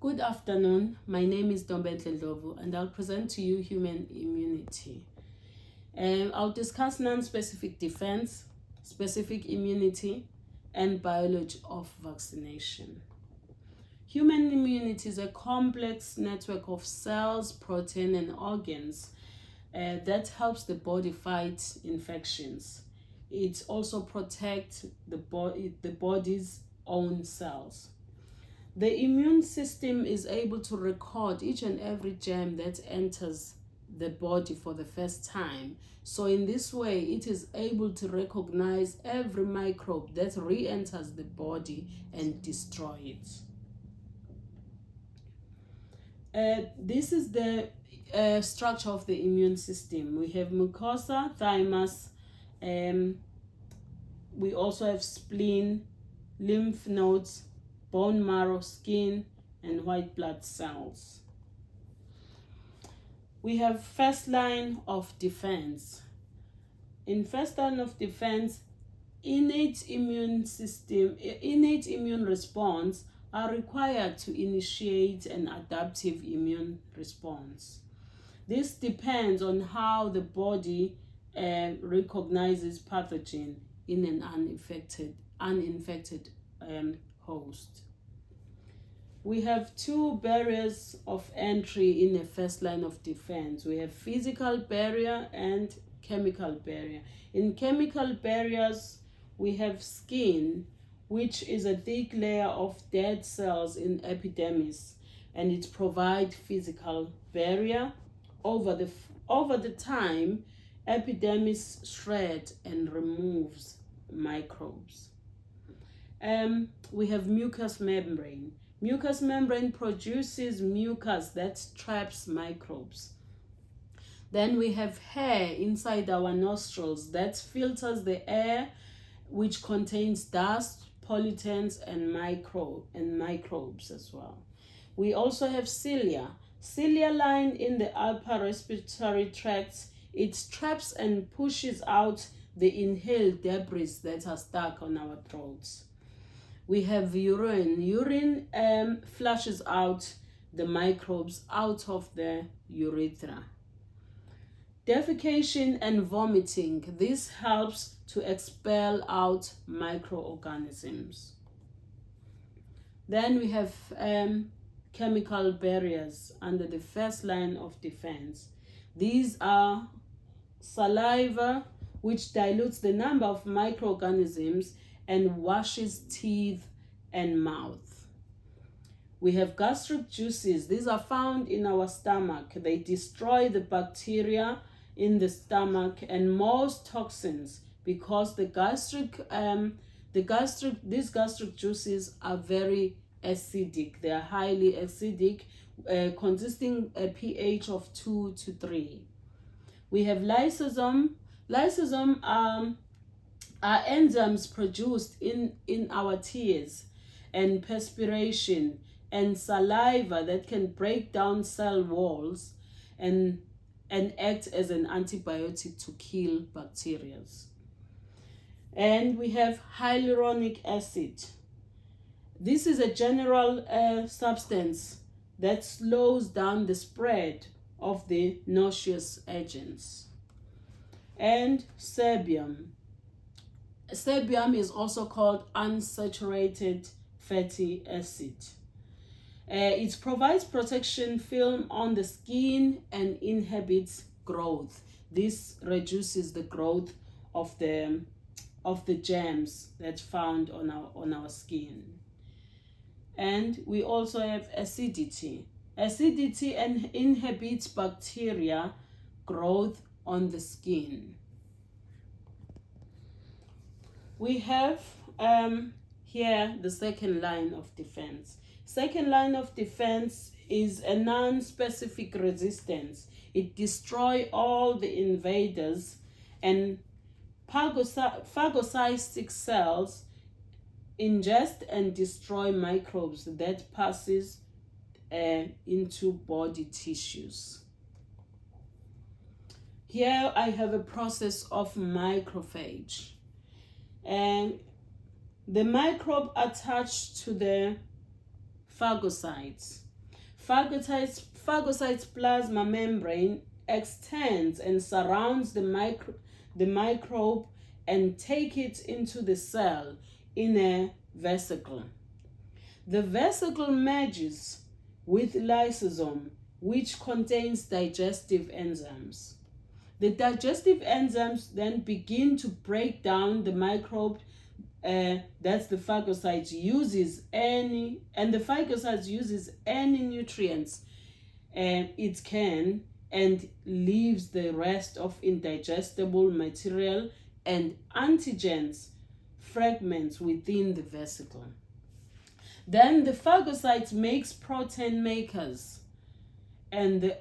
Good afternoon, my name is Ntombenhle Ndlovu and I'll present to you human immunity. I'll discuss non-specific defense, specific immunity, and biology of vaccination. Human immunity is a complex network of cells, protein, and organs that helps the body fight infections. It also protects the body's own cells. The immune system is able to record each and every germ that enters the body for the first time. So in this way, it is able to recognize every microbe that re-enters the body and destroy it. This is the structure of the immune system. We have mucosa, thymus, we also have spleen, lymph nodes, bone marrow, skin, and white blood cells. We have first line of defense. In first line of defense, innate immune response are required to initiate an adaptive immune response. This depends on how the body recognizes pathogen in an uninfected host. We have two barriers of entry in a first line of defense. We have physical barrier and chemical barrier. In chemical barriers, we have skin, which is a thick layer of dead cells in epidermis, and it provides physical barrier. Over the time, epidermis shreds and removes microbes. We have mucous membrane. Mucous membrane produces mucus that traps microbes. Then we have hair inside our nostrils that filters the air, which contains dust, pollutants, and microbes as well. We also have cilia. Cilia line in the upper respiratory tract. It traps and pushes out the inhaled debris that are stuck on our throats. We have urine. Urine flushes out the microbes out of the urethra. Defecation and vomiting. This helps to expel out microorganisms. Then we have chemical barriers under the first line of defense. These are saliva, which dilutes the number of microorganisms and washes teeth and mouth. We have gastric juices. These are found in our stomach. They destroy the bacteria in the stomach and most toxins because these gastric juices are very acidic. They are highly acidic, consisting a pH of 2 to 3. We have lysosome. Lysosome are enzymes produced in our tears and perspiration and saliva that can break down cell walls and act as an antibiotic to kill bacteria. And we have hyaluronic acid. This is a general substance that slows down the spread of the noxious agents. And sebium. Sebium is also called unsaturated fatty acid. It provides protection film on the skin and inhibits growth. This reduces the growth of the germs that's found on our skin. And we also have acidity. Acidity inhibits bacteria growth on the skin. We have here the second line of defense. Second line of defense is a non-specific resistance. It destroys all the invaders, and phagocytic cells ingest and destroy microbes that passes into body tissues. Here I have a process of macrophage. And the microbe attached to the phagocytes Phagocyte's plasma membrane extends and surrounds the microbe and take it into the cell in a vesicle. The vesicle merges with lysosome, which contains digestive enzymes. The digestive enzymes then begin to break down the microbe that the phagocyte uses and the phagocyte uses any nutrients it can, and leaves the rest of indigestible material and antigens fragments within the vesicle. Then the phagocyte makes protein makers, and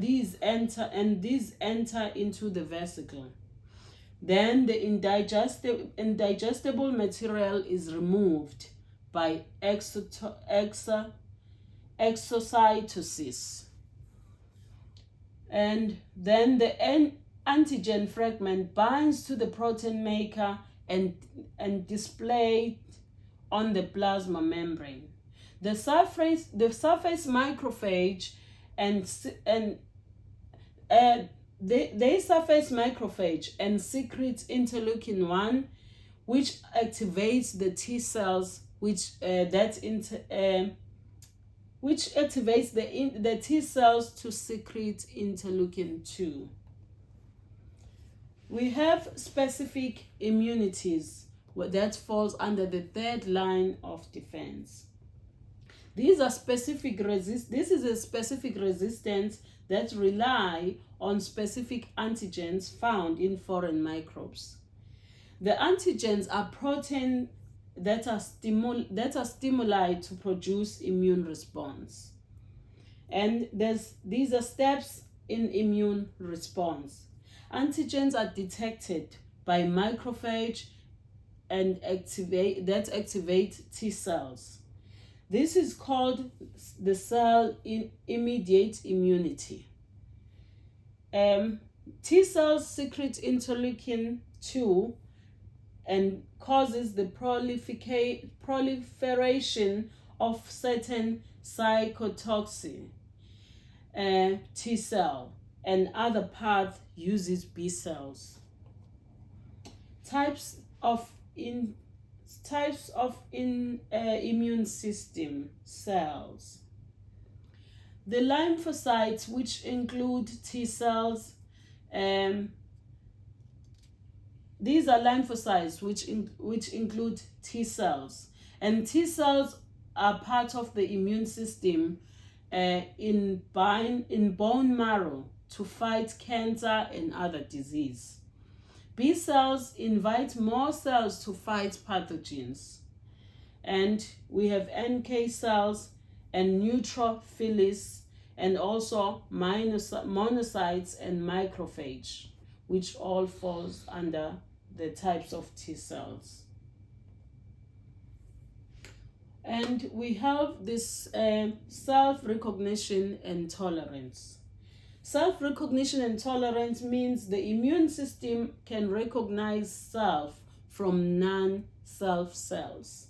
these enter into the vesicle. Then the indigestible material is removed by exocytosis. And then the antigen fragment binds to the protein maker and displayed on the plasma membrane. The surface macrophage they surface macrophage and secrete interleukin-1, which activates the T cells, which activates the T cells to secrete interleukin-2. We have specific immunities that falls under the third line of defense. This is a specific resistance that rely on specific antigens found in foreign microbes. The antigens are proteins that are stimuli to produce immune response. And these are steps in immune response. Antigens are detected by macrophage and activate T cells. This is called the cell immediate immunity. T cells secrete interleukin-2 and causes the proliferation of certain cytotoxic T cell, and other part uses B cells. Types of immune system cells. The lymphocytes, which include T cells, these are lymphocytes which include T cells, and T cells are part of the immune system in bone marrow to fight cancer and other disease. B cells invite more cells to fight pathogens. And we have NK cells and neutrophils, and also monocytes and macrophage, which all falls under the types of T cells. And we have this self-recognition and tolerance. Self-recognition and tolerance means the immune system can recognize self from non-self cells.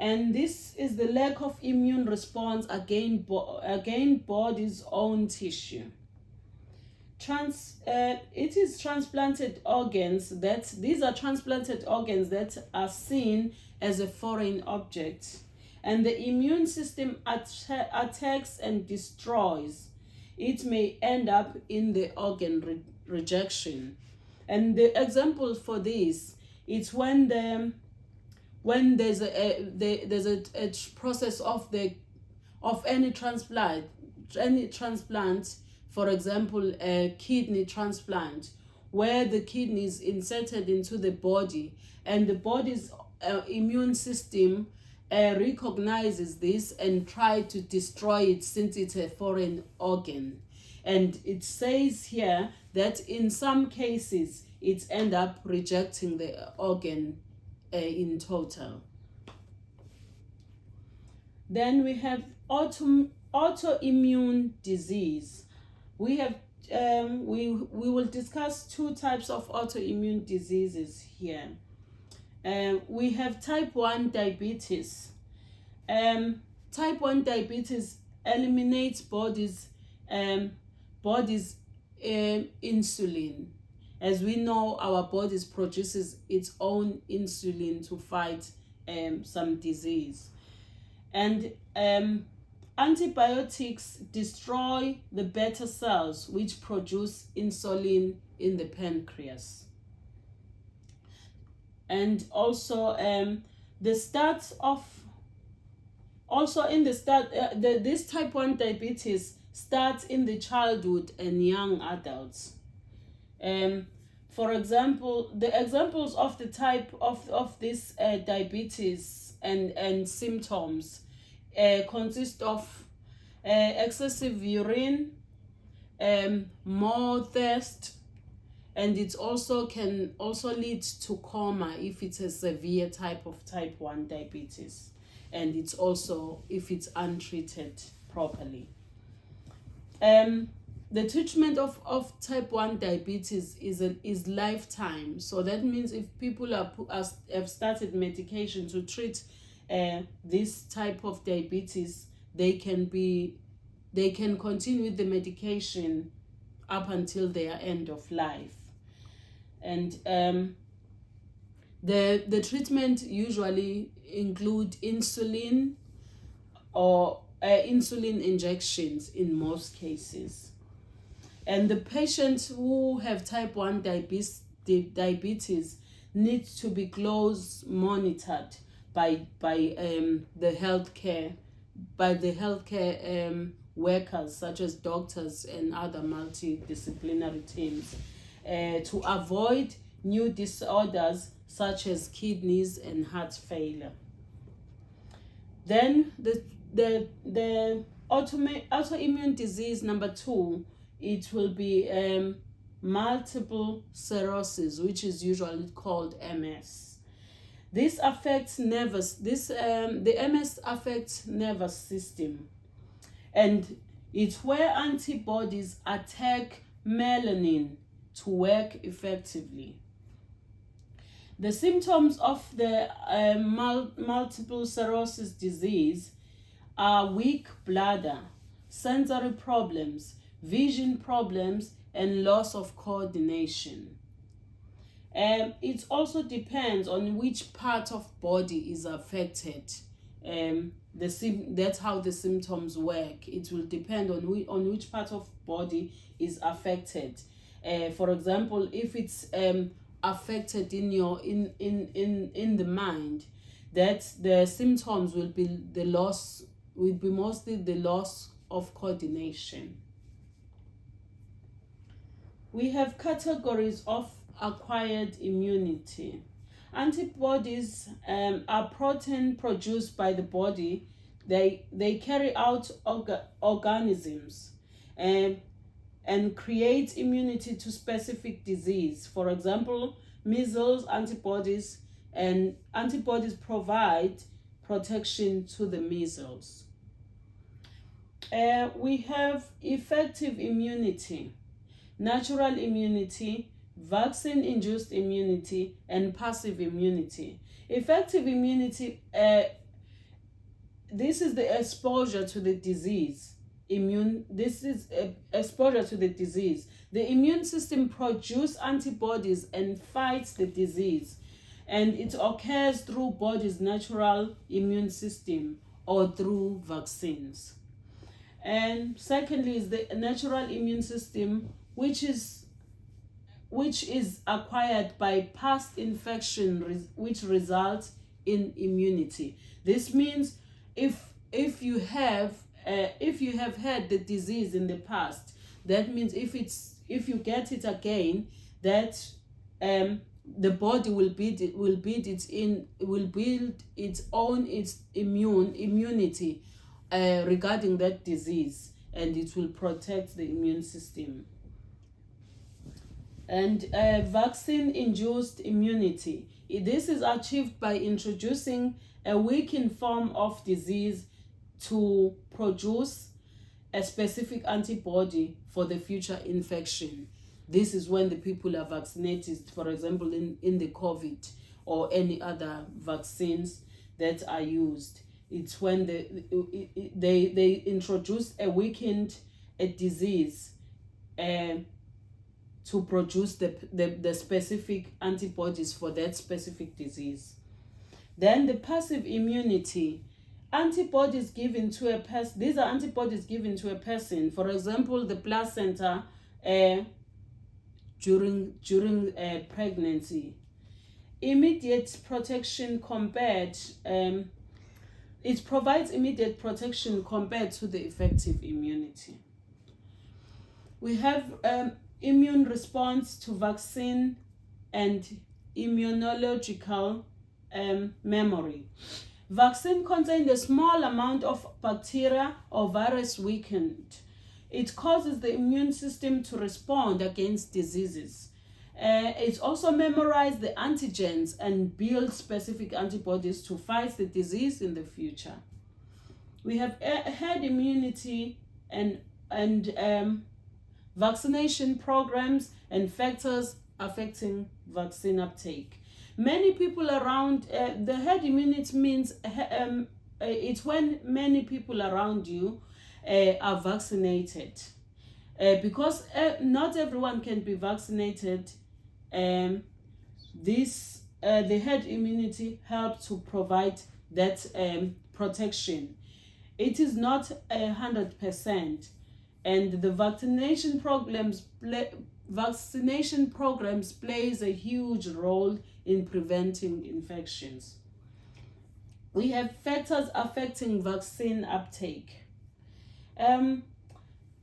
And this is the lack of immune response against body's own tissue. It is transplanted organs these are transplanted organs that are seen as a foreign object, and the immune system attacks and destroys. It may end up in the organ rejection. And the example for this is when there's a process of any transplant, for example, a kidney transplant, where the kidney is inserted into the body, and the body's immune system recognizes this and try to destroy it since it's a foreign organ. And it says here that in some cases it ends up rejecting the organ in total. Then we have autoimmune disease. We have we will discuss two types of autoimmune diseases here. We have type 1 diabetes. type 1 diabetes eliminates body's insulin. As we know, our bodies produces its own insulin to fight some disease. And antibiotics destroy the beta cells which produce insulin in the pancreas. And also this type 1 diabetes starts in the childhood and young adults. For example, the examples of the type of this diabetes and symptoms consist of excessive urine, more thirst, and it also can lead to coma if it's a severe type 1 diabetes, and it's also if it's untreated properly. The treatment of type 1 diabetes is lifetime. So that means if people have started medication to treat this type of diabetes, they can continue with the medication up until their end of life. And the treatment usually include insulin or insulin injections in most cases. And the patients who have type 1 diabetes need to be close monitored by the healthcare workers, such as doctors and other multidisciplinary teams, to avoid new disorders such as kidneys and heart failure. Then the autoimmune disease number 2, it will be multiple sclerosis, which is usually called MS. This affects the MS affects nervous system, and it's where antibodies attack melanin to work effectively. The symptoms of the multiple sclerosis disease are weak bladder, sensory problems, vision problems, and loss of coordination. It also depends on which part of body is affected. That's how the symptoms work. It will depend on which part of body is affected. For example, if it's affected in the mind, that the symptoms will be mostly the loss of coordination. We have categories of acquired immunity. Antibodies are protein produced by the body. They carry out organisms and create immunity to specific disease. For example, measles antibodies, and antibodies provide protection to the measles. We have effective immunity, natural immunity, vaccine-induced immunity, and passive immunity. Effective immunity, this is the exposure to the disease. Exposure to the disease. The immune system produces antibodies and fights the disease, and it occurs through body's natural immune system or through vaccines. And secondly is the natural immune system, which is acquired by past infection, which results in immunity. This means if you have had the disease in the past, that means if you get it again, that the body will build its own immunity regarding that disease, and it will protect the immune system. And vaccine-induced immunity. This is achieved by introducing a weakened form of disease to produce a specific antibody for the future infection. This is when the people are vaccinated, for example, in the COVID or any other vaccines that are used. It's when they introduce a weakened disease to produce the specific antibodies for that specific disease. Then the passive immunity, antibodies given to a person. These are antibodies given to a person. For example, the placenta during pregnancy. Immediate protection compared. It provides immediate protection compared to the effective immunity. We have immune response to vaccine and immunological memory. Vaccine contains a small amount of bacteria or virus weakened. It causes the immune system to respond against diseases. It also memorizes the antigens and builds specific antibodies to fight the disease in the future. We have herd immunity and vaccination programs and factors affecting vaccine uptake. Many people around, the herd immunity means it's when many people around you are vaccinated. Because not everyone can be vaccinated, the herd immunity helps to provide that protection. It is not 100%, and the vaccination programs plays a huge role in preventing infections. We have factors affecting vaccine uptake.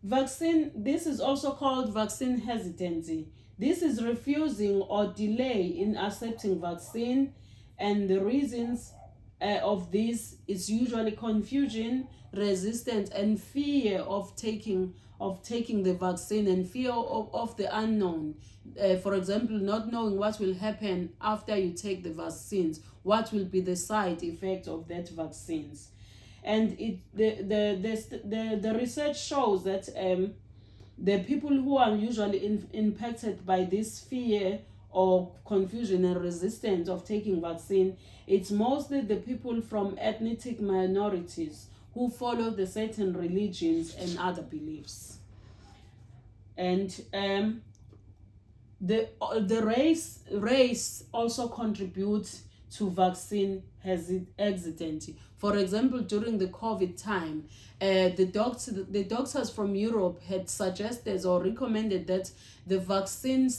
This is also called vaccine hesitancy. This is refusing or delay in accepting vaccine, and the reasons of this is usually confusion, resistance, and fear of taking the vaccine, and fear of the unknown. For example, not knowing what will happen after you take the vaccines, what will be the side effect of that vaccines. And the research shows that the people who are usually impacted by this fear or confusion and resistance of taking vaccine, it's mostly the people from ethnic minorities who follow the certain religions and other beliefs. And the race also contributes to vaccine hesitancy. For example, during the COVID time, the doctors from Europe had suggested or recommended that the vaccine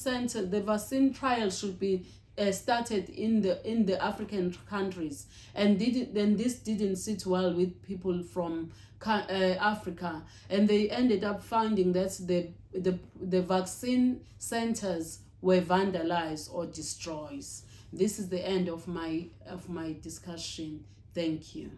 trial should be started in the African countries, and this didn't sit well with people from Africa, and they ended up finding that the vaccine centers were vandalized or destroyed. This is the end of my discussion. Thank you.